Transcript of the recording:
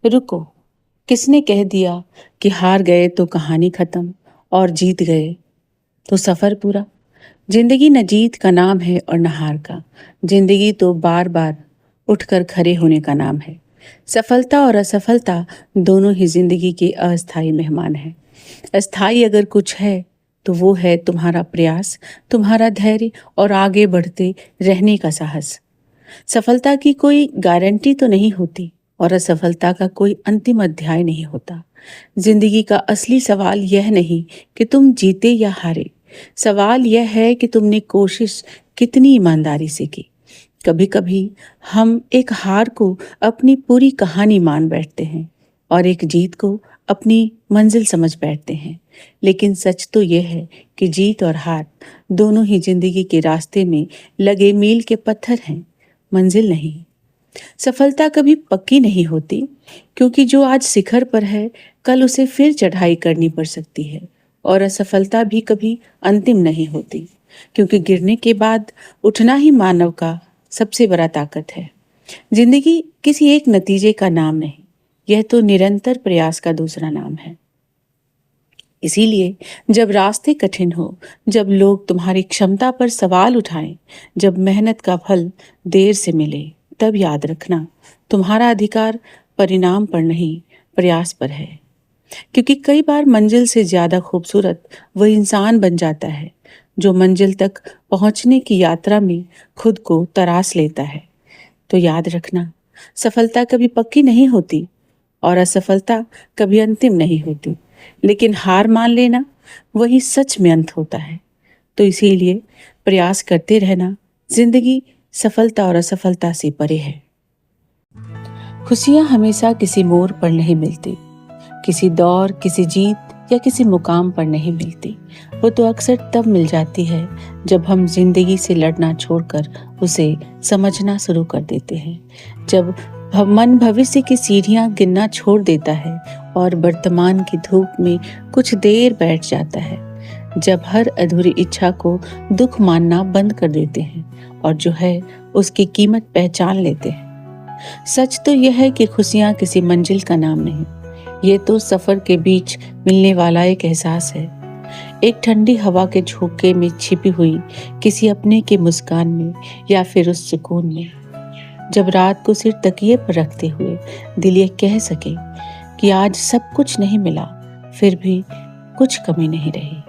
रुको, किसने कह दिया कि हार गए तो कहानी खत्म और जीत गए तो सफर पूरा। जिंदगी न जीत का नाम है और न हार का। जिंदगी तो बार बार उठकर खड़े होने का नाम है। सफलता और असफलता दोनों ही जिंदगी के अस्थायी मेहमान हैं। अस्थायी अगर कुछ है तो वो है तुम्हारा प्रयास, तुम्हारा धैर्य और आगे बढ़ते रहने का साहस। सफलता की कोई गारंटी तो नहीं होती और असफलता का कोई अंतिम अध्याय नहीं होता। जिंदगी का असली सवाल यह नहीं कि तुम जीते या हारे। सवाल यह है कि तुमने कोशिश कितनी ईमानदारी से की। कभी कभी हम एक हार को अपनी पूरी कहानी मान बैठते हैं और एक जीत को अपनी मंजिल समझ बैठते हैं। लेकिन सच तो यह है कि जीत और हार दोनों ही जिंदगी के रास्ते में लगे मील के पत्थर हैं, मंजिल नहीं। सफलता कभी पक्की नहीं होती, क्योंकि जो आज शिखर पर है कल उसे फिर चढ़ाई करनी पड़ सकती है। और असफलता भी कभी अंतिम नहीं होती, क्योंकि गिरने के बाद उठना ही मानव का सबसे बड़ा ताकत है। जिंदगी किसी एक नतीजे का नाम नहीं, यह तो निरंतर प्रयास का दूसरा नाम है। इसीलिए जब रास्ते कठिन हो, जब लोग तुम्हारी क्षमता पर सवाल उठाएं, जब मेहनत का फल देर से मिले, तब याद रखना तुम्हारा अधिकार परिणाम पर नहीं, प्रयास पर है। क्योंकि कई बार मंजिल से ज्यादा खूबसूरत वह इंसान बन जाता है जो मंजिल तक पहुंचने की यात्रा में खुद को तराश लेता है। तो याद रखना, सफलता कभी पक्की नहीं होती और असफलता कभी अंतिम नहीं होती, लेकिन हार मान लेना वही सच में अंत होता है। तो इसीलिए प्रयास करते रहना। जिंदगी सफलता और असफलता से परे है। खुशियां हमेशा किसी मोड़ पर नहीं मिलती, किसी दौर, किसी जीत या किसी मुकाम पर नहीं मिलती। वो तो अक्सर तब मिल जाती है जब हम जिंदगी से लड़ना छोड़कर उसे समझना शुरू कर देते हैं। जब मन भविष्य की सीढ़ियां गिनना छोड़ देता है और वर्तमान की धूप में कुछ देर बैठ जाता है। जब हर अधूरी इच्छा को दुख मानना बंद कर देते हैं और जो है उसकी कीमत पहचान लेते हैं। सच तो यह है कि खुशियां किसी मंजिल का नाम नहीं, ये तो सफर के बीच मिलने वाला एक एहसास है। एक ठंडी हवा के झोंके में छिपी हुई किसी अपने के मुस्कान में, या फिर उस सुकून में जब रात को सिर तकिए पर रखते हुए दिल ये कह सके कि आज सब कुछ नहीं मिला, फिर भी कुछ कमी नहीं रही।